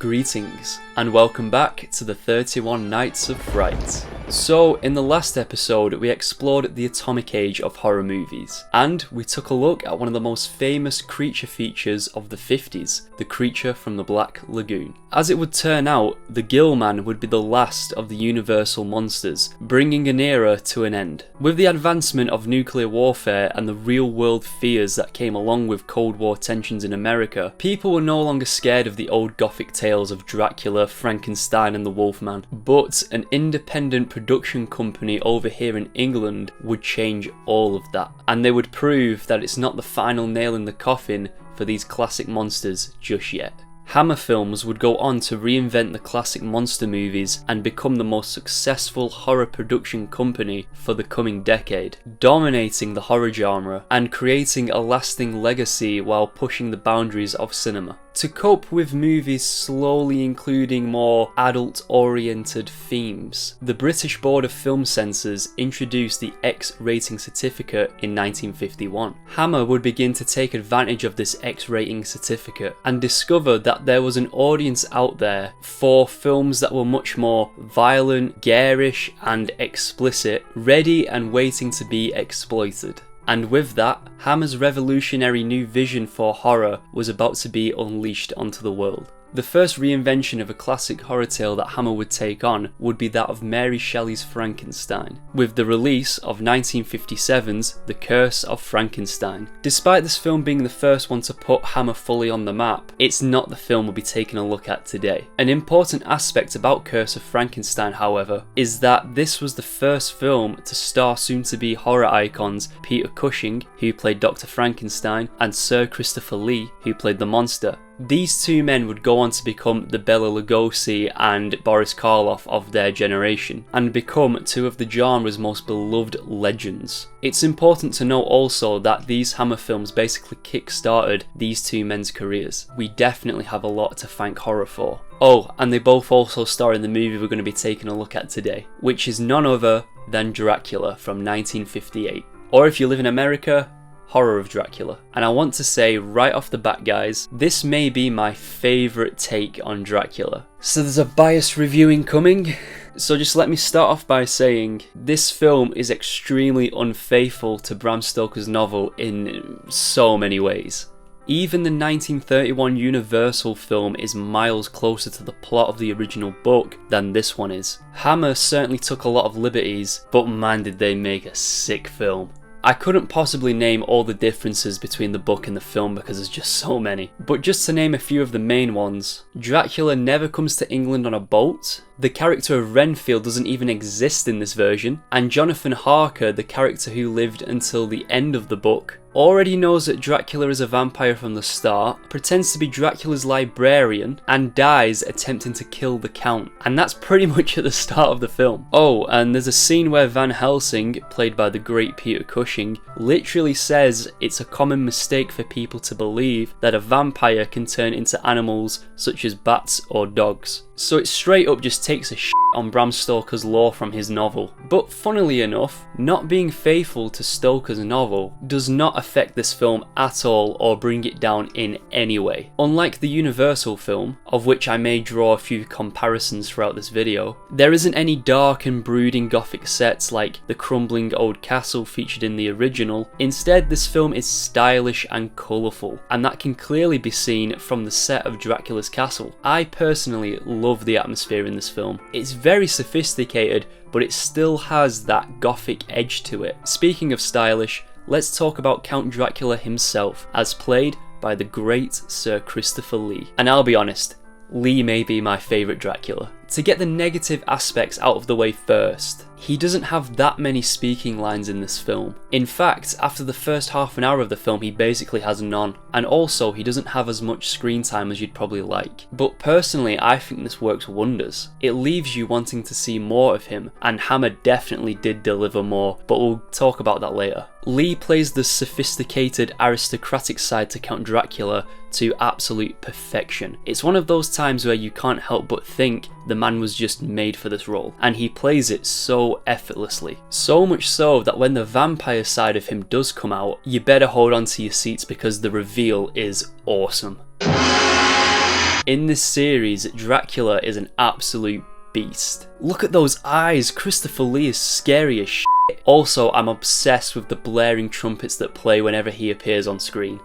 Greetings, and welcome back to the 31 Nights of Frights. So, in the last episode, we explored the atomic age of horror movies, and we took a look at one of the most famous creature features of the 50s, the creature from the Black Lagoon. As it would turn out, the Ghouls would be the last of the universal monsters, bringing an era to an end. With the advancement of nuclear warfare and the real-world fears that came along with Cold War tensions in America, people were no longer scared of the old gothic tales of Dracula, Frankenstein and the Wolfman, but an independent production company over here in England would change all of that, and they would prove that it's not the final nail in the coffin for these classic monsters just yet. Hammer Films would go on to reinvent the classic monster movies and become the most successful horror production company for the coming decade, dominating the horror genre and creating a lasting legacy while pushing the boundaries of cinema. To cope with movies slowly including more adult-oriented themes, the British Board of Film Censors introduced the X rating certificate in 1951. Hammer would begin to take advantage of this X rating certificate and discover that there was an audience out there for films that were much more violent, garish and explicit, ready and waiting to be exploited. And with that, Hammer's revolutionary new vision for horror was about to be unleashed onto the world. The first reinvention of a classic horror tale that Hammer would take on would be that of Mary Shelley's Frankenstein, with the release of 1957's The Curse of Frankenstein. Despite this film being the first one to put Hammer fully on the map, it's not the film we'll be taking a look at today. An important aspect about Curse of Frankenstein, however, is that this was the first film to star soon-to-be horror icons Peter Cushing, who played Dr. Frankenstein, and Sir Christopher Lee, who played the monster. These two men would go on to become the Bela Lugosi and Boris Karloff of their generation, and become two of the genre's most beloved legends. It's important to note also that these Hammer films basically kick-started these two men's careers. We definitely have a lot to thank horror for. Oh, and they both also star in the movie we're going to be taking a look at today, which is none other than Dracula from 1958. Or if you live in America, Horror of Dracula. And I want to say right off the bat, guys, this may be my favourite take on Dracula. So there's a biased review incoming. So just let me start off by saying this film is extremely unfaithful to Bram Stoker's novel in so many ways. Even the 1931 Universal film is miles closer to the plot of the original book than this one is. Hammer certainly took a lot of liberties, but man did they make a sick film. I couldn't possibly name all the differences between the book and the film because there's just so many. But just to name a few of the main ones, Dracula never comes to England on a boat, the character of Renfield doesn't even exist in this version, and Jonathan Harker, the character who lived until the end of the book, already knows that Dracula is a vampire from the start, pretends to be Dracula's librarian, and dies attempting to kill the Count. And that's pretty much at the start of the film. Oh, and there's a scene where Van Helsing, played by the great Peter Cushing, literally says it's a common mistake for people to believe that a vampire can turn into animals such as bats or dogs. So it straight up just takes a shit on Bram Stoker's lore from his novel. But funnily enough, not being faithful to Stoker's novel does not affect this film at all or bring it down in any way. Unlike the Universal film, of which I may draw a few comparisons throughout this video, there isn't any dark and brooding gothic sets like the crumbling old castle featured in the original. Instead, this film is stylish and colourful, and that can clearly be seen from the set of Dracula's castle. I personally love the atmosphere in this film. It's very sophisticated, but it still has that gothic edge to it. Speaking of stylish, let's talk about Count Dracula himself, as played by the great Sir Christopher Lee. And I'll be honest, Lee may be my favourite Dracula. To get the negative aspects out of the way first, he doesn't have that many speaking lines in this film. In fact, after the first half an hour of the film, he basically has none. And also, he doesn't have as much screen time as you'd probably like. But personally, I think this works wonders. It leaves you wanting to see more of him, and Hammer definitely did deliver more, but we'll talk about that later. Lee plays the sophisticated aristocratic side to Count Dracula to absolute perfection. It's one of those times where you can't help but think the man was just made for this role, and he plays it so effortlessly. So much so that when the vampire side of him does come out, you better hold on to your seats because the reveal is awesome. In this series, Dracula is an absolute beast. Look at those eyes, Christopher Lee is scary as shit. Also, I'm obsessed with the blaring trumpets that play whenever he appears on screen.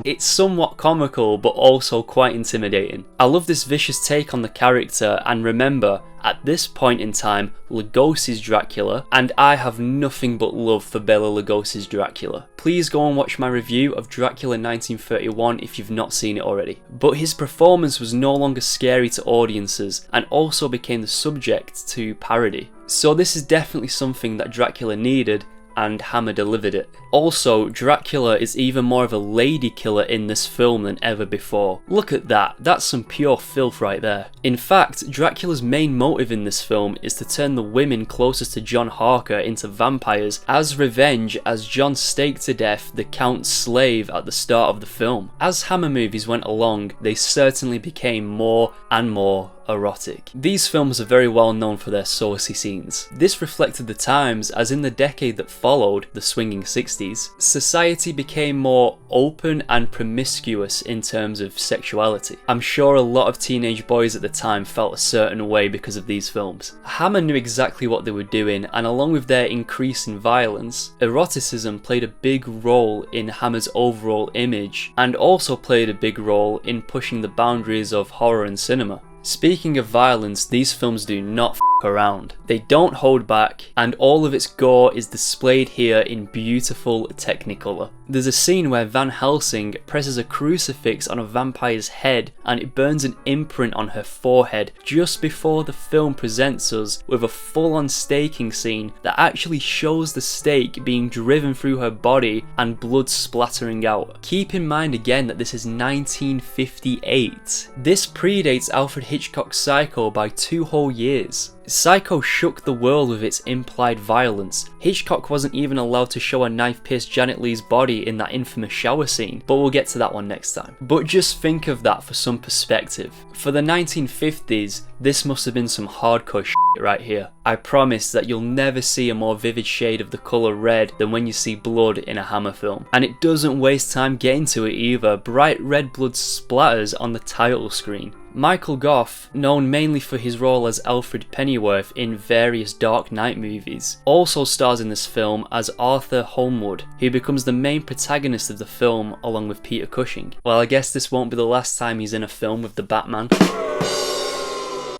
It's somewhat comical, but also quite intimidating. I love this vicious take on the character, and remember, at this point in time, Lugosi's Dracula, and I have nothing but love for Bela Lugosi's Dracula. Please go and watch my review of Dracula 1931 if you've not seen it already. But his performance was no longer scary to audiences, and also became the subject to parody. So this is definitely something that Dracula needed, and 𝙆𝙗 delivered it. Also, Dracula is even more of a lady killer in this film than ever before. Look at that, that's some pure filth right there. In fact, Dracula's main motive in this film is to turn the women closest to John Harker into vampires as revenge, as John staked to death the Count's slave at the start of the film. As 𝙆𝙗 movies went along, they certainly became more and more erotic. These films are very well known for their saucy scenes. This reflected the times, as in the decade that followed, the swinging 60s, society became more open and promiscuous in terms of sexuality. I'm sure a lot of teenage boys at the time felt a certain way because of these films. 𝙆𝙗 knew exactly what they were doing, and along with their increase in violence, eroticism played a big role in 𝙆𝙗's overall image, and also played a big role in pushing the boundaries of horror and cinema. Speaking of violence, these films do not f*** around. They don't hold back, and all of its gore is displayed here in beautiful Technicolor. There's a scene where Van Helsing presses a crucifix on a vampire's head and it burns an imprint on her forehead just before the film presents us with a full-on staking scene that actually shows the stake being driven through her body and blood splattering out. Keep in mind again that this is 1958. This predates Alfred Hitchcock's Psycho by 2 whole years. Psycho shook the world with its implied violence. Hitchcock wasn't even allowed to show a knife pierce Janet Leigh's body in that infamous shower scene, but we'll get to that one next time. But just think of that for some perspective. For the 1950s, this must have been some hardcore shit right here. I promise that you'll never see a more vivid shade of the colour red than when you see blood in a 𝙆𝙗 film. And it doesn't waste time getting to it either. Bright red blood splatters on the title screen. Michael Gough, known mainly for his role as Alfred Pennyworth in various Dark Knight movies, also stars in this film as Arthur Holmwood, who becomes the main protagonist of the film along with Peter Cushing. Well, I guess this won't be the last time he's in a film with the Batman.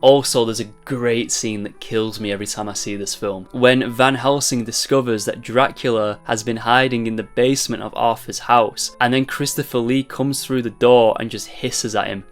Also, there's a great scene that kills me every time I see this film. When Van Helsing discovers that Dracula has been hiding in the basement of Arthur's house, and then Christopher Lee comes through the door and just hisses at him.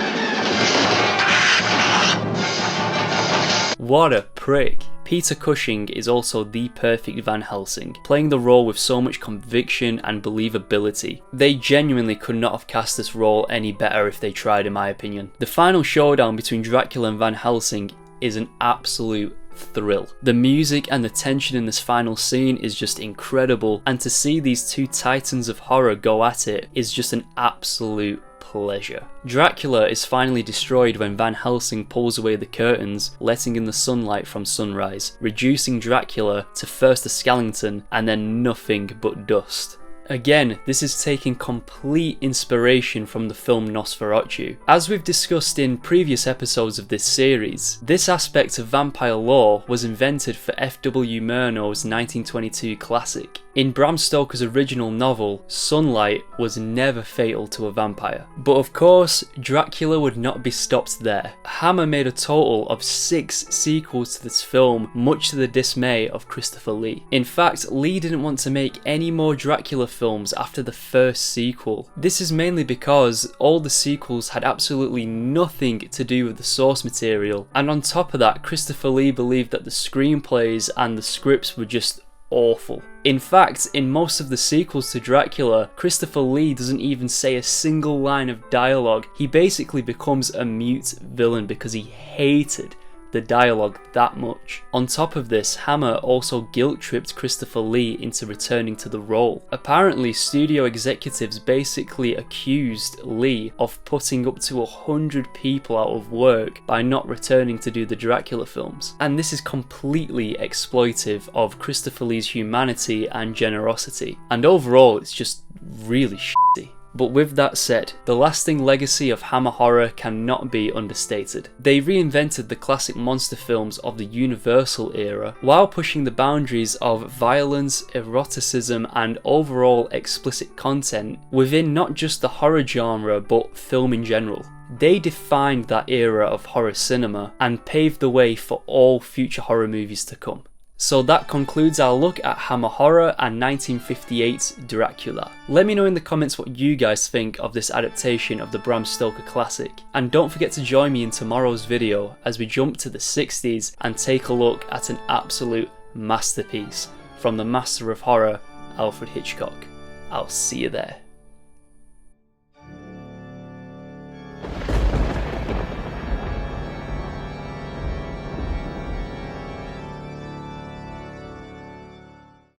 What a prick. Peter Cushing is also the perfect Van Helsing, playing the role with so much conviction and believability. They genuinely could not have cast this role any better if they tried, in my opinion. The final showdown between Dracula and Van Helsing is an absolute thrill. The music and the tension in this final scene is just incredible, and to see these two titans of horror go at it is just an absolute pleasure. Dracula is finally destroyed when Van Helsing pulls away the curtains, letting in the sunlight from sunrise, reducing Dracula to first a skeleton and then nothing but dust. Again, this is taking complete inspiration from the film Nosferatu. As we've discussed in previous episodes of this series, this aspect of vampire lore was invented for F.W. Murnau's 1922 classic. In Bram Stoker's original novel, sunlight was never fatal to a vampire. But of course, Dracula would not be stopped there. 𝙆𝙗 made a total of 6 sequels to this film, much to the dismay of Christopher Lee. In fact, Lee didn't want to make any more Dracula films after the first sequel. This is mainly because all the sequels had absolutely nothing to do with the source material, and on top of that, Christopher Lee believed that the screenplays and the scripts were just awful. In fact, in most of the sequels to Dracula, Christopher Lee doesn't even say a single line of dialogue. He basically becomes a mute villain because he hated the dialogue that much. On top of this, Hammer also guilt-tripped Christopher Lee into returning to the role. Apparently, studio executives basically accused Lee of putting up to 100 people out of work by not returning to do the Dracula films. And this is completely exploitive of Christopher Lee's humanity and generosity. And overall, it's just really shitty. But with that said, the lasting legacy of Hammer horror cannot be understated. They reinvented the classic monster films of the Universal era while pushing the boundaries of violence, eroticism and overall explicit content within not just the horror genre but film in general. They defined that era of horror cinema and paved the way for all future horror movies to come. So that concludes our look at Hammer horror and 1958's Dracula. Let me know in the comments what you guys think of this adaptation of the Bram Stoker classic. And don't forget to join me in tomorrow's video as we jump to the 60s and take a look at an absolute masterpiece from the master of horror, Alfred Hitchcock. I'll see you there.